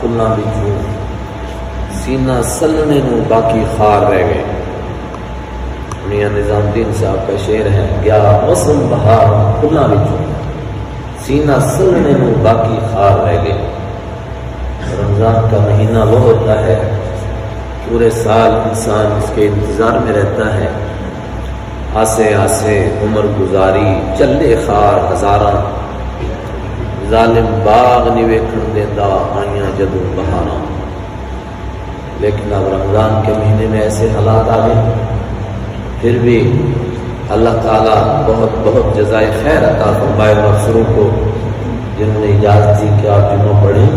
پھلاں وچوں سینہ سلنے نوں باقی خار رہ گئے۔ میاں نظام الدین صاحب کا شعر ہے، گیا موسم بہار پھلاں وچوں سینہ سلنے نوں باقی خار رہ گئے۔ رمضان کا مہینہ وہ ہوتا ہے پورے سال انسان اس کے انتظار میں رہتا ہے، آسے آسے عمر گزاری چلے خار ہزاراں، ظالم باغ نہیں ویکھن دیندا آئیاں جدوں بہاراں۔ لیکن اب رمضان کے مہینے میں ایسے حالات آ گئے، پھر بھی اللہ تعالیٰ بہت بہت جزائے خیر عطا فرمائے مفسروں کو، جنہوں نے اجازت دی کہ آپ جنوں پڑھیں،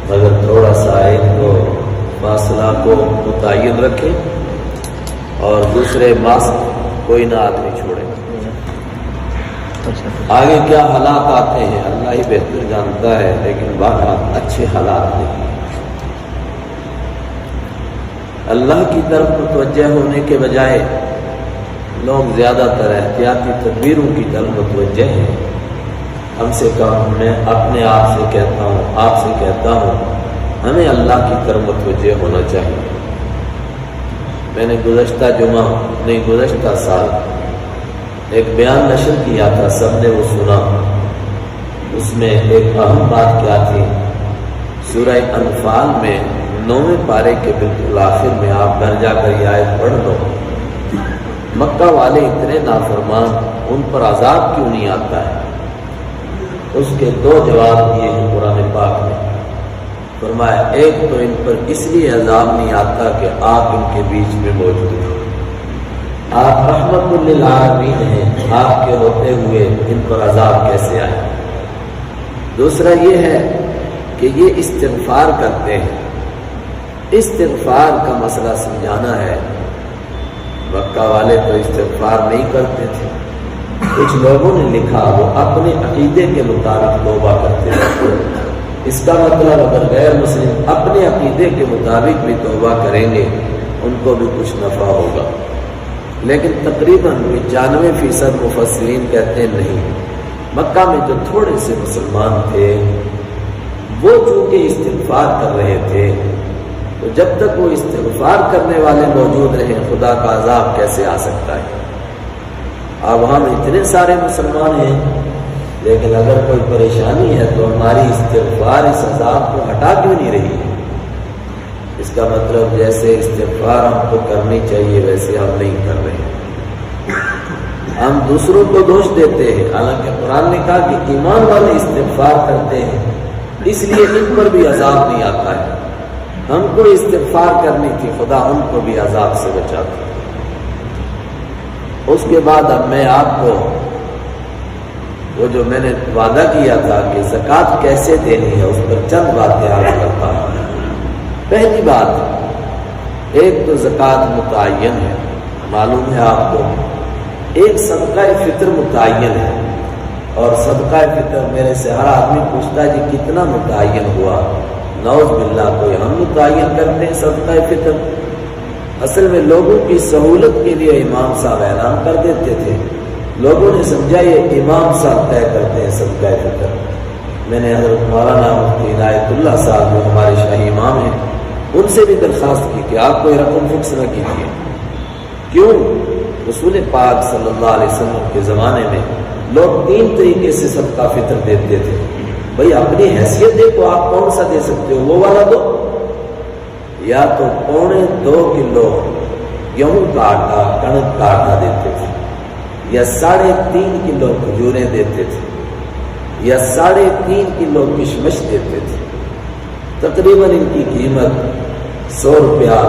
مگر تھوڑا سا ایک تو فاصلہ کو متعین رکھیں اور دوسرے ماسک کوئی نہ آدمی چھوڑے۔ آگے کیا حالات آتے ہیں اللہ ہی بہتر جانتا ہے، لیکن واقعات اچھے حالات نہیں۔ اللہ کی طرف متوجہ ہونے کے بجائے لوگ زیادہ تر احتیاطی تدبیروں کی طرف متوجہ ہیں۔ ہم سے کم میں اپنے آپ سے کہتا ہوں، آپ سے کہتا ہوں، ہمیں اللہ کی طرف متوجہ ہونا چاہیے۔ میں نے گزشتہ سال ایک بیان نشر کیا تھا، سب نے وہ سنا۔ اس میں ایک اہم بات کیا تھی، سورہ انفال میں 9ویں پارے کے بالکل آخر میں آپ گھر جا کر یہ آیت پڑھ لو، مکہ والے اتنے نافرمان، ان پر عذاب کیوں نہیں آتا ہے؟ اس کے 2 جواب دیے ہیں قرآن پاک میں۔ فرمایا ایک تو ان پر اس لیے عذاب نہیں آتا کہ آپ ان کے بیچ میں موجود ہیں، آپ رحمت للعالمین ہیں، آپ کے ہوتے ہوئے ان پر عذاب کیسے آئے؟ دوسرا یہ ہے کہ یہ استغفار کرتے ہیں، استغفار کا مسئلہ سمجھانا ہے۔ مکہ والے تو استغفار نہیں کرتے تھے، کچھ لوگوں نے لکھا وہ اپنے عقیدے کے مطابق توبہ کرتے تھے۔ اس کا مطلب اگر غیر مسلم اپنے عقیدے کے مطابق بھی توبہ کریں گے ان کو بھی کچھ نفع ہوگا، لیکن تقریباً 95% مفسرین کہتے ہیں نہیں، مکہ میں جو تھوڑے سے مسلمان تھے وہ چونکہ استغفار کر رہے تھے، تو جب تک وہ استغفار کرنے والے موجود رہے خدا کا عذاب کیسے آ سکتا ہے؟ اب ہم اتنے سارے مسلمان ہیں، لیکن اگر کوئی پریشانی ہے تو ہماری استغفار اس عذاب کو ہٹا کیوں نہیں رہی ہے؟ اس کا مطلب جیسے استغفار ہم کو کرنی چاہیے ویسے ہم نہیں کر رہے، ہم دوسروں کو دوش دیتے ہیں، حالانکہ قرآن نے کہا کہ ایمان والے استغفار کرتے ہیں اس لیے ان پر بھی عذاب نہیں آتا ہے۔ ہم کو استغفار کرنی تھی، خدا ان کو بھی عذاب سے بچاتا۔ اس کے بعد اب میں آپ کو وہ جو میں نے وعدہ کیا تھا کہ زکوٰۃ کیسے دینی ہے اس پر چند باتیں عرض کرتا ہوں۔ پہلی بات، ایک تو زکوٰۃ متعین ہے، معلوم ہے آپ کو، ایک صدقہ فطر متعین ہے، اور صدقہ فطر میرے سے ہر آدمی پوچھتا ہے جی کتنا متعین ہوا؟ نعوذ باللہ، کوئی ہم متعین کرتے ہیں صدقہ فطر؟ اصل میں لوگوں کی سہولت کے لیے امام صاحب اعلان کر دیتے تھے، لوگوں نے سمجھا یہ امام صاحب طے کرتے ہیں صدقہ فطر۔ میں نے حضرت مولانا مفتی عنایت اللہ صاحب جو ہمارے شاہی امام ہیں ان سے بھی درخواست کی کہ آپ کوئی رقم فکس نہ کیجیے۔ کیوں؟ رسول پاک صلی اللہ علیہ وسلم کے زمانے میں لوگ 3 طریقے سے صدقہ فطر دیتے تھے۔ بھئی اپنی حیثیت دیکھو، آپ کون سا دے سکتے ہو وہ والا دو، یا تو 2.25 کلو گیہوں کا آٹا، کڑک کا آٹا دیتے تھے، یا 3.5 کلو کھجوریں دیتے تھے، یا 3.5 کلو کشمش دیتے تھے۔ تقریباً ان کی قیمت 100 روپیہ،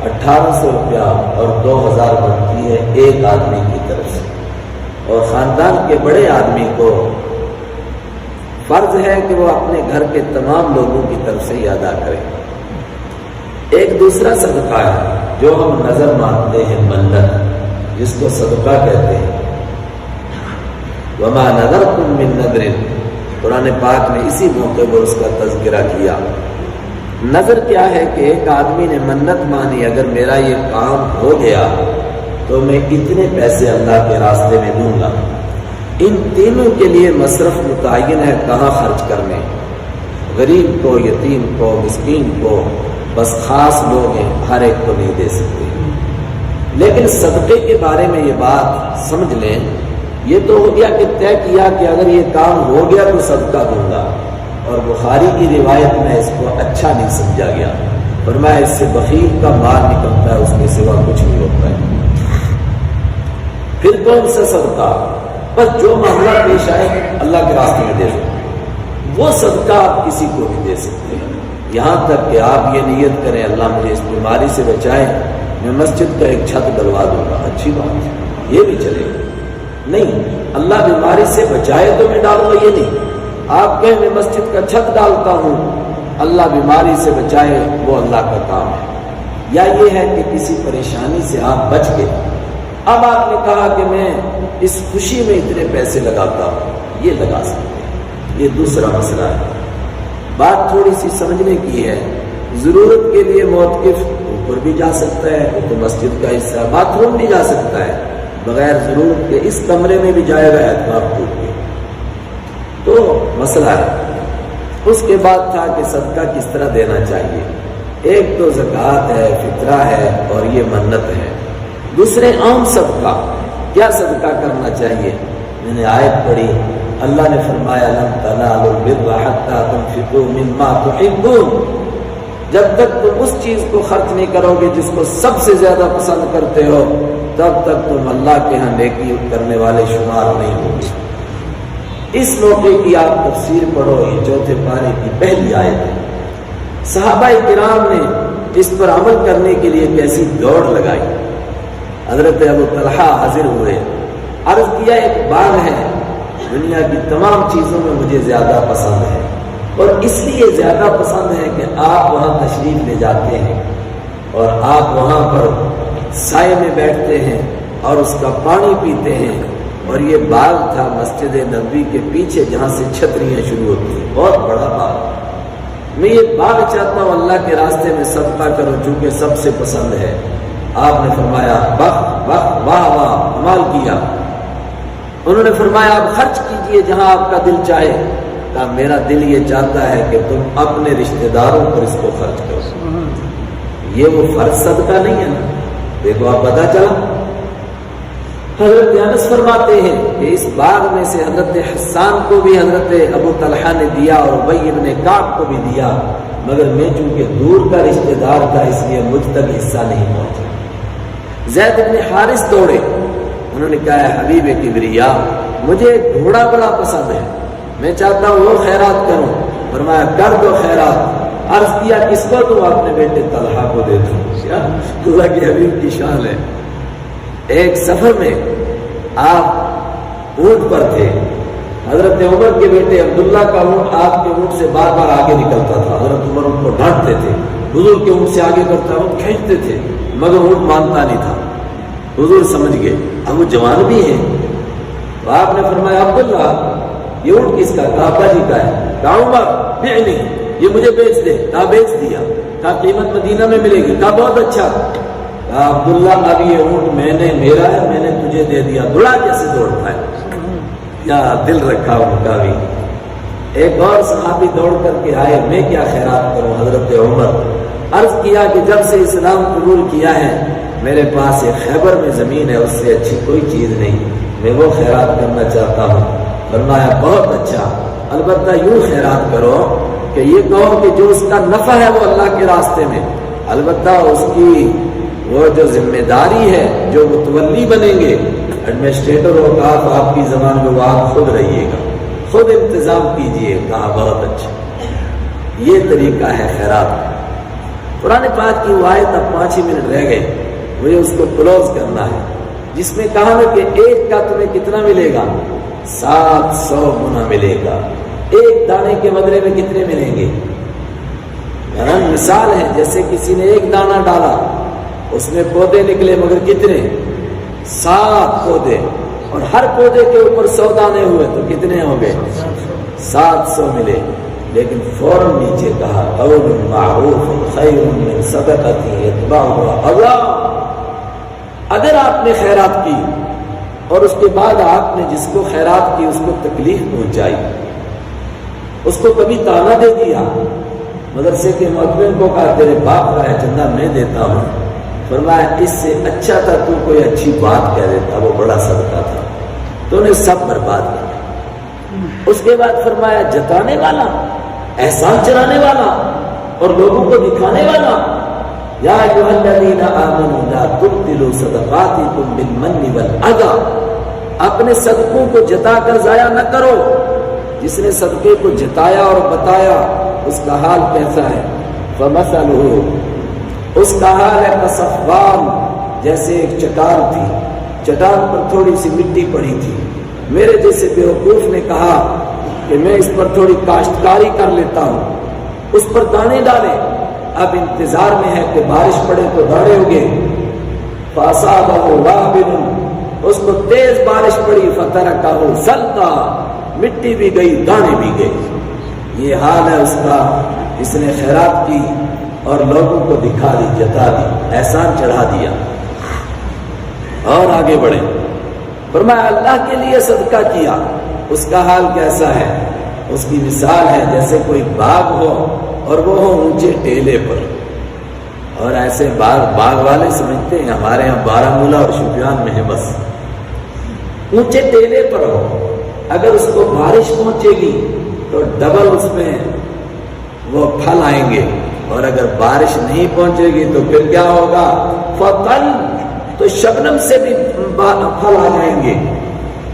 1800 روپیہ اور 2000 بنتی ہے ایک آدمی کی طرف سے، اور خاندان کے بڑے آدمی کو فرض ہے کہ وہ اپنے گھر کے تمام لوگوں کی طرف سے یہ ادا کرے۔ ایک دوسرا صدقہ ہے جو ہم نظر مانتے ہیں، منت، جس کو صدقہ کہتے ہیں۔ وَمَا نَذَرْتُم مِّن نَذْرٍ، قرآن پاک نے اسی موقع پر اس کا تذکرہ کیا۔ نظر کیا ہے کہ ایک آدمی نے منت مانی، اگر میرا یہ کام ہو گیا تو میں اتنے پیسے اللہ کے راستے میں دوں گا۔ ان تینوں کے لیے مصرف متعین ہے کہاں خرچ کرنے۔ غریب کو، یتیم کو، مسکین کو، بس خاص لوگ ہیں، ہر ایک کو نہیں دے سکتے۔ لیکن صدقے کے بارے میں یہ بات سمجھ لیں، یہ تو ہو گیا کہ طے کیا کہ اگر یہ کام ہو گیا تو صدقہ دوں گا، اور بخاری کی روایت میں اس کو اچھا نہیں سمجھا گیا، فرمایا اس سے بخیل کا مال نکلتا ہے، اس کے سوا کچھ نہیں ہوتا ہے۔ پھر کون سا صدقہ؟ بس جو معاملہ پیش آئے اللہ کے راستے میں دے دو، وہ صدقہ آپ کسی کو نہیں دے سکتے، یہاں تک کہ آپ یہ نیت کریں اللہ مجھے اس بیماری سے بچائے، میں مسجد کا ایک چھت ڈلوا دوں گا، اچھی بات ہے، یہ بھی چلے گا۔ نہیں، اللہ بیماری سے بچائے تو میں ڈالوں گا، یہ نہیں۔ آپ کہیں میں مسجد کا چھت ڈالتا ہوں، اللہ بیماری سے بچائے، وہ اللہ کا کام ہے۔ یا یہ ہے کہ کسی پریشانی سے آپ بچ گئے، اب آپ نے کہا کہ میں اس خوشی میں اتنے پیسے لگاتا ہوں، یہ لگا سکتے ہیں، یہ دوسرا مسئلہ ہے۔ بات تھوڑی سی سمجھنے کی ہے، ضرورت کے لیے موتقف اوپر بھی جا سکتا ہے، وہ تو مسجد کا حصہ، باتھ روم بھی جا سکتا ہے، بغیر ضرورت کے اس کمرے میں بھی جائے گا اعتبار ٹوٹ کے، تو مسئلہ ہے۔ اس کے بعد تھا کہ صدقہ کس طرح دینا چاہیے۔ ایک تو زکوٰۃ ہے، فطرہ ہے، اور یہ منت ہے۔ دوسرے عام صدقہ، کیا صدقہ کرنا چاہیے؟ میں نے آیت پڑھی، اللہ نے فرمایا لن تنالوا البر حتى تنفقوا مما تحبون، جب تک تم اس چیز کو خرچ نہیں کرو گے جس کو سب سے زیادہ پسند کرتے ہو، تب تک تم اللہ کے ہاں نیکی کرنے والے شمار نہیں ہوگے۔ اس موقع کی آپ تفسیر پڑھو، یہ چوتھے پارے کی پہلی آیت ہے۔ صحابہ کرام نے اس پر عمل کرنے کے لیے کیسی دوڑ لگائی۔ حضرت ابو طلحہ حاضر ہوئے، عرض کیا ایک باغ ہے، دنیا کی تمام چیزوں میں مجھے زیادہ پسند ہے، اور اس لیے زیادہ پسند ہے کہ آپ وہاں تشریف لے جاتے ہیں اور آپ وہاں پر سائے میں بیٹھتے ہیں اور اس کا پانی پیتے ہیں، اور یہ باغ تھا مسجد نبوی کے پیچھے جہاں سے چھتریاں شروع ہوتی ہیں، بہت بڑا باغ۔ میں یہ باغ چاہتا ہوں اللہ کے راستے میں صدقہ کروں چونکہ سب سے پسند ہے۔ آپ نے فرمایا واہ واہ واہ واہ، کمال کیا۔ انہوں نے فرمایا آپ خرچ کیجئے جہاں آپ کا دل چاہے۔ کہا میرا دل یہ چاہتا ہے کہ تم اپنے رشتہ داروں پر اس کو خرچ کرو، یہ وہ فرض صدقہ نہیں ہے نا۔ دیکھو آپ پتہ چلا، حضرت انس فرماتے ہیں کہ اس باغ میں سے حضرت حسان کو بھی حضرت ابو طلحہ نے دیا اور ابی بن کعب کو بھی دیا، مگر میں چونکہ دور کا رشتہ دار تھا اس لیے مجھ تک حصہ نہیں پہنچا۔ زید بن حارث دوڑے، انہوں نے کہا حبیب کبریا مجھے گھوڑا بڑا پسند ہے، میں چاہتا ہوں وہ خیرات کروں۔ فرمایا کر دو خیرات۔ عرض کیا کس کو؟ تم اپنے بیٹے طلحہ کو دے دو۔ اللہ کے حبیب کی شان ہے۔ ایک سفر میں آپ اونٹ پر تھے، حضرت عمر کے بیٹے عبداللہ کا اونٹ آپ کے اونٹ سے بار بار آگے نکلتا تھا، حضرت عمر ان کو ڈانٹتے تھے، حضور کے اونٹ سے آگے کرتا وہ کھینچتے تھے، مگر اونٹ مانتا نہیں تھا۔ حضور سمجھ گئے اب وہ جوان بھی ہیں، تو آپ نے فرمایا عبداللہ یہ اونٹ کس کا؟ کہا ابا جی کا ہے۔ کہا عمر بعنی، یہ مجھے بیچ دے۔ کہا بیچ دیا۔ کہا قیمت مدینہ میں ملے گی۔ کہا بہت اچھا۔ کہا عبداللہ اب یہ اونٹ میرا ہے، میں نے تجھے دے دیا۔ دوڑا کیسے دوڑتا ہے، کیا دل رکھا ان کا بھی۔ ایک اور صحابی دوڑ کر کے آئے، میں کیا خیرات کروں؟ حضرت عمر عرض کیا کہ جب سے اسلام قبول کیا ہے میرے پاس ایک خیبر میں زمین ہے، اس سے اچھی کوئی چیز نہیں، میں وہ خیرات کرنا چاہتا ہوں۔ فرمایا بہت اچھا، البتہ یوں خیرات کرو کہ یہ کہو کہ جو اس کا نفع ہے وہ اللہ کے راستے میں، البتہ اس کی وہ جو ذمہ داری ہے، جو متولی بنیں گے ایڈمنسٹریٹر اوقاف آپ کی زبان میں، وہ آپ خود رہیے گا، خود انتظام کیجئے۔ کہا بہت اچھا، یہ طریقہ ہے خیرات۔ قرآن پاک کی وہ آیت اب 5 ہی منٹ رہ گئے، مجھے اس کو کلوز کرنا ہے، جس میں کہا ہے کہ ایک کا تمہیں کتنا ملے گا؟ 700 گنا ملے گا۔ ایک دانے کے بدلے میں کتنے ملیں گے؟ مثال ہے جیسے کسی نے ایک دانہ ڈالا، اس میں پودے نکلے، مگر کتنے؟ 7 پودے، اور ہر پودے کے اوپر 100 دانے ہوئے تو کتنے ہو گئے؟ 700 ملے۔ لیکن فوراً نیچے کہا قول معروف خیر من صدقۃ یتبعها اذى۔ اگر آپ نے خیرات کی اور اس کے بعد آپ نے جس کو خیرات کی اس کو تکلیف پہنچائی، اس کو کبھی تانا دے دیا، مدرسے کے معتمن کو کہا تیرے باپ کا ہے چندہ میں دیتا ہوں، فرمایا اس سے اچھا تھا تو کوئی اچھی بات کہہ دیتا، وہ بڑا صدقہ تھا، تو نے سب برباد کر۔ اس کے بعد فرمایا جتانے والا، احسان چلانے والا اور لوگوں کو دکھانے والا، یا ایھا الذین آمنوا لا تبطلوا صدقاتکم بالمن والاذی، اپنے صدقوں کو جتا کر ضائع نہ کرو۔ جس نے صدقے کو جتایا اور بتایا اس کا حال کیسا ہے؟ فمثلہ، اس کا حال ہے کصفوان، جیسے ایک چٹان تھی، چٹان پر تھوڑی سی مٹی پڑی تھی، میرے جیسے بیوقوف نے کہا کہ میں اس پر تھوڑی کاشتکاری کر لیتا ہوں، اس پر دانے ڈالے، اب انتظار میں ہے کہ بارش پڑے تو دانے اگے، فاصابہ وابل، اس کو تیز بارش پڑی، فترکہ صلدا، مٹی بھی گئی دانے بھی گئے۔ یہ حال ہے اس کا، اس نے خیرات کی اور لوگوں کو دکھا دی، جتا دی، احسان چڑھا دیا۔ اور آگے بڑھے، فرمایا اللہ کے لیے صدقہ کیا، اس کا حال کیسا ہے؟ اس کی مثال ہے جیسے کوئی باغ ہو اور وہ ہو اونچے ٹیلے پر، اور ایسے باغ والے سمجھتے ہیں ہمارے یہاں بارہمولہ اور شوپیان میں ہے، بس اونچے ٹیلے پر ہو، اگر اس کو بارش پہنچے گی تو ڈبل اس میں وہ پھل آئیں گے، اور اگر بارش نہیں پہنچے گی تو پھر کیا ہوگا؟ فطل، تو شبنم سے بھی پھل آ جائیں گے۔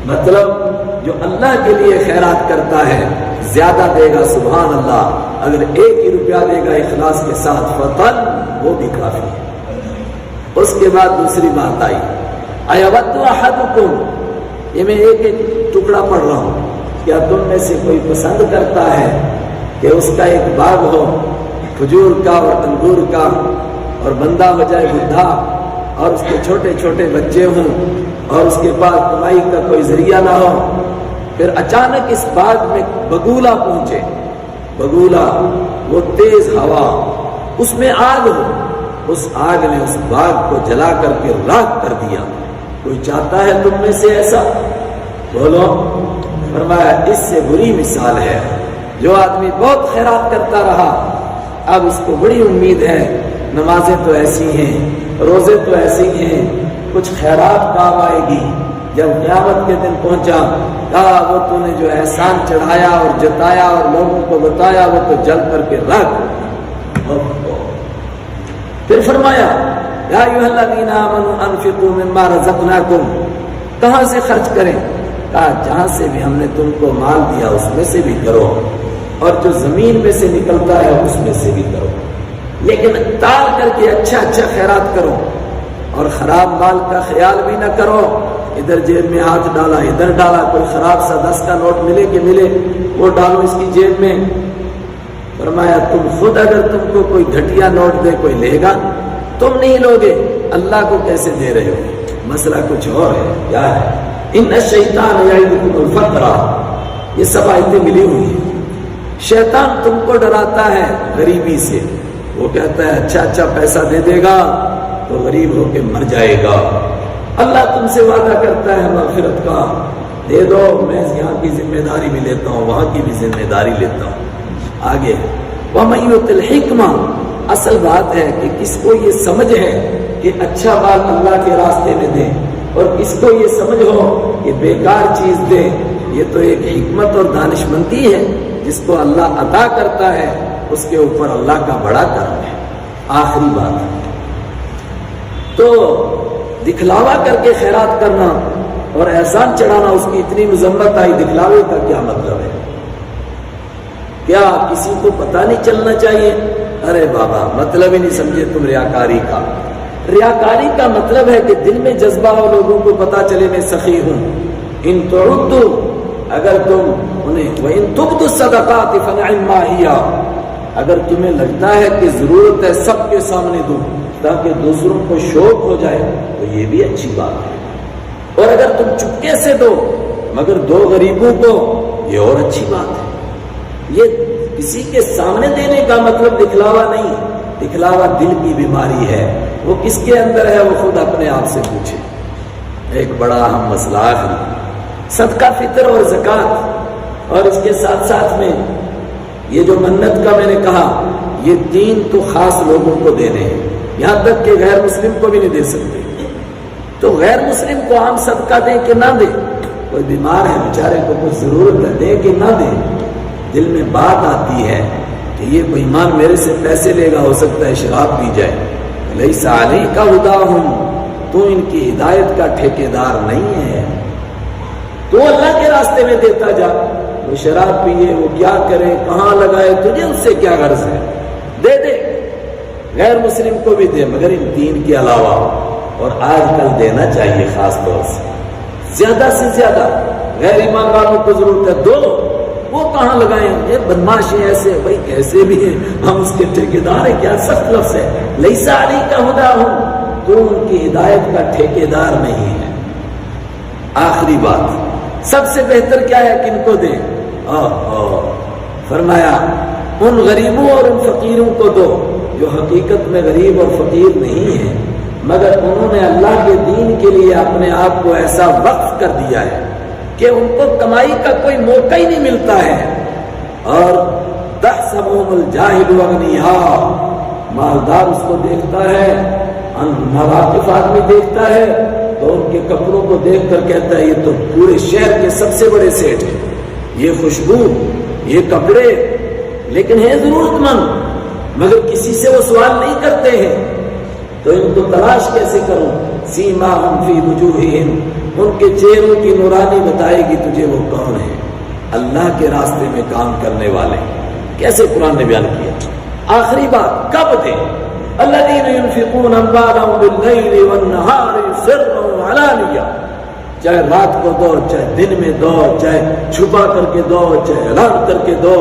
مطلب جو اللہ کے لیے خیرات کرتا ہے زیادہ دے گا، سبحان اللہ، اگر ایک ہی روپیہ دے گا اخلاص کے ساتھ فطل، وہ بھی کافی ہے۔ اس کے بعد دوسری بات آئی، ایود احدکم، یہ میں ایک ایک ٹکڑا پڑھ رہا ہوں، کیا تم میں سے کوئی پسند کرتا ہے کہ اس کا ایک باغ ہو کھجور کا اور انگور کا، اور بندہ ہو جائے بڈھا اور اس کے چھوٹے چھوٹے بچے ہوں اور اس کے پاس کمائی کا کوئی ذریعہ نہ ہو، پھر اچانک اس باغ میں بگولا پہنچے، بگولا وہ تیز ہوا، اس میں آگ ہو، اس آگ نے اس باغ کو جلا کر کے راکھ کر دیا، کوئی چاہتا ہے تم میں سے ایسا؟ بولو۔ فرمایا اس سے بری مثال ہے جو آدمی بہت خیرات کرتا رہا، اب اس کو بڑی امید ہے، نمازیں تو ایسی ہیں، روزے تو ایسی ہیں، کچھ خیرات کام آئے گی، جب قیامت کے دن پہنچا کہا وہ تو نے جو احسان چڑھایا اور جتایا اور لوگوں کو بتایا وہ تو جل کر کے رکھ۔ پھر فرمایا یا ایھا الذین آمنوا انفقوا مما رزقناکم، کہاں سے خرچ کریں؟ کہا جہاں سے بھی ہم نے تم کو مال دیا اس میں سے بھی کرو، اور جو زمین میں سے نکلتا ہے اس میں سے بھی کرو، لیکن تال کر کے اچھا اچھا خیرات کرو، اور خراب مال کا خیال بھی نہ کرو، ادھر جیب میں ہاتھ ڈالا ادھر ڈالا، کوئی خراب سا 10 کا نوٹ ملے کہ ملے وہ ڈالو اس کی جیب میں۔ فرمایا تم خود اگر تم کو کوئی گھٹیا نوٹ دے کوئی لے گا، تم نہیں لوگے، اللہ کو کیسے دے رہے ہو؟ مسئلہ کچھ اور ہے، کیا ہے؟ ان الشیطان یعدکم الفقر، یہ سب آیتیں ملی ہوئی ہیں۔ شیطان تم کو ڈراتا ہے غریبی سے، وہ کہتا ہے اچھا اچھا پیسہ دے دے گا تو غریب ہو کے مر جائے گا، اللہ تم سے وعدہ کرتا ہے مغفرت کا، دے دو، میں یہاں کی ذمہ داری بھی لیتا ہوں وہاں کی بھی ذمہ داری لیتا ہوں۔ آگے وَمَن یُؤْتِ الْحِکْمَةَ، اصل بات ہے کہ کس کو یہ سمجھ ہے کہ اچھا مال اللہ کے راستے میں دیں، اور کس کو یہ سمجھ ہو کہ بیکار چیز دیں، یہ تو ایک حکمت اور دانش مندی ہے جس کو اللہ عطا کرتا ہے، اس کے اوپر اللہ کا بڑا کرم ہے۔ آخری بات تو دکھلاوا کر کے خیرات کرنا اور احسان چڑھانا، اس کی اتنی مذمت آئی، دکھلاوے کا کیا مطلب ہے؟ کیا کسی کو پتہ نہیں چلنا چاہیے؟ ارے بابا مطلب ہی نہیں سمجھے تم ریاکاری کا۔ ریاکاری کا مطلب ہے کہ دل میں جذبہ ہو، لوگوں کو پتہ چلے میں سخی ہوں۔ ان تعدوا، اگر تم انہیں، وَإِن تُبْدُوا الصَّدَقَاتِ فَنِعِمَّا هِيَ، اگر تمہیں لگتا ہے کہ ضرورت ہے سب کے سامنے دو تاکہ دوسروں کو شوق ہو جائے تو یہ بھی اچھی بات ہے، اور اگر تم چپکے سے دو مگر دو غریبوں کو، یہ اور اچھی بات ہے۔ یہ کسی کے سامنے دینے کا مطلب دکھلاوا نہیں، دکھلاوا دل کی بیماری ہے، وہ کس کے اندر ہے وہ خود اپنے آپ سے پوچھے۔ ایک بڑا اہم مسئلہ ہے صدقہ فطر اور زکوٰۃ، اور اس کے ساتھ ساتھ میں یہ جو منت کا میں نے کہا یہ 3 تو خاص لوگوں کو دینے ہیں، یہاں تک کہ غیر مسلم کو بھی نہیں دے سکتے. تو غیر مسلم کو عام صدقہ دیں کہ نہ دیں؟ کوئی بیمار ہے بیچارے کو کچھ ضرورت ہے، دیں کہ نہ دیں؟ دل میں بات آتی ہے کہ یہ کوئی ایمان میرے سے پیسے لے گا، ہو سکتا ہے شراب پی جائے. لیس علیک ھداھم، تو ان کی ہدایت کا ٹھیکیدار نہیں ہے. تو اللہ کے راستے میں دیتا جا. وہ شراب پیے، وہ کیا کرے، کہاں لگائے، تجھے اس سے کیا غرض ہے؟ دے دے. غیر مسلم کو بھی دے، مگر ان 3 کے علاوہ. اور آج کل دینا چاہیے خاص طور سے، زیادہ سے زیادہ. غیر ایمان والوں کو ضرورت ہے، دو. وہ کہاں لگائیں؟ یہ بدماشی ایسے بھائی کیسے بھی ہیں، ہم اس کے ٹھیکیدار ہیں. کیا سخت لفظ ہے. لیس علیک ھداھم، تو ان کی ہدایت کا ٹھیکیدار نہیں ہے. آخری بات، سب سے بہتر کیا ہے؟ کن کو دیں؟ فرمایا ان غریبوں اور ان فقیروں کو دو جو حقیقت میں غریب اور فقیر نہیں ہیں، مگر انہوں نے اللہ کے دین کے لیے اپنے آپ کو ایسا وقف کر دیا ہے کہ ان کو کمائی کا کوئی موقع ہی نہیں ملتا ہے. اور تحسبهم الجاہل اغنیاء، مالدار اس کو دیکھتا ہے، ناواقف آدمی دیکھتا ہے تو ان کے کپڑوں کو دیکھ کر کہتا ہے یہ تو پورے شہر کے سب سے بڑے سیٹ ہیں، یہ خوشبو، یہ کپڑے. لیکن ہے ضرورت مند، مگر کسی سے وہ سوال نہیں کرتے ہیں. تو ان کو تلاش کیسے کروں؟ سیماہم فی وجوہہم، ان کے چہروں کی نورانی بتائے گی تجھے وہ کون ہے. اللہ کے راستے میں کام کرنے والے. کیسے قرآن نے بیان کیا. آخری بات کب دیں؟ الذین ينفقون اموالهم باللیل والنہار سرا وعلانیہ، چاہے رات کو دو، چاہے دن میں دو، چاہے چھپا کر کے دو، چاہے اعلان کر کے دو،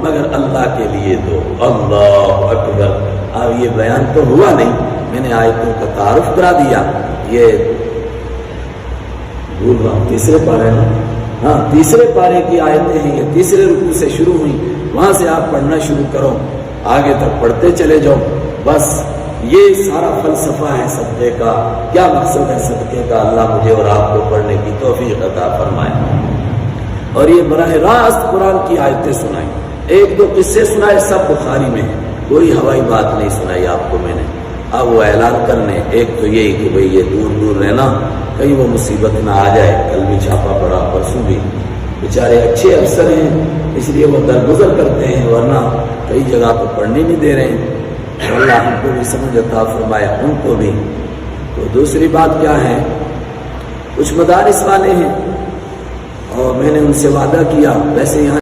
مگر اللہ کے لیے دو. اللہ اکبر. اب یہ بیان تو ہوا نہیں، میں نے آیتوں کا تعارف کرا دیا. یہ بھول رہا ہوں، تیسرے پارے میں، ہاں تیسرے پارے کی آیتیں ہیں. یہ تیسرے رکوع سے شروع ہوئی، وہاں سے آپ پڑھنا شروع کرو، آگے تک پڑھتے چلے جاؤ. بس یہ سارا فلسفہ ہے صدقے کا. کیا مقصد ہے صدقے کا؟ اللہ مجھے اور آپ کو پڑھنے کی توفیق عطا فرمائے. اور یہ براہ راست قرآن کی آیتیں سنائی. 1-2 قصے سنائے، سب بخاری میں ہیں، کوئی ہوائی بات نہیں سنائی آپ کو میں نے. اب وہ اعلان کرنے، ایک تو یہی کہ بھئی یہ دور دور رہنا، کہیں وہ مصیبت نہ آ جائے. کل بھی چھاپا پڑا، پرسوں بھی. بیچارے اچھے افسر ہیں اس لیے وہ درگزر کرتے ہیں، ورنہ کئی جگہ تو پڑھنے نہیں دے رہے ہیں. اللہ ہم کو بھی سمجھ عطا فرمائے، ان کو بھی. تو دوسری بات کیا ہے، کچھ مدارس والے ہیں اور میں نے ان سے وعدہ کیا، ویسے یہاں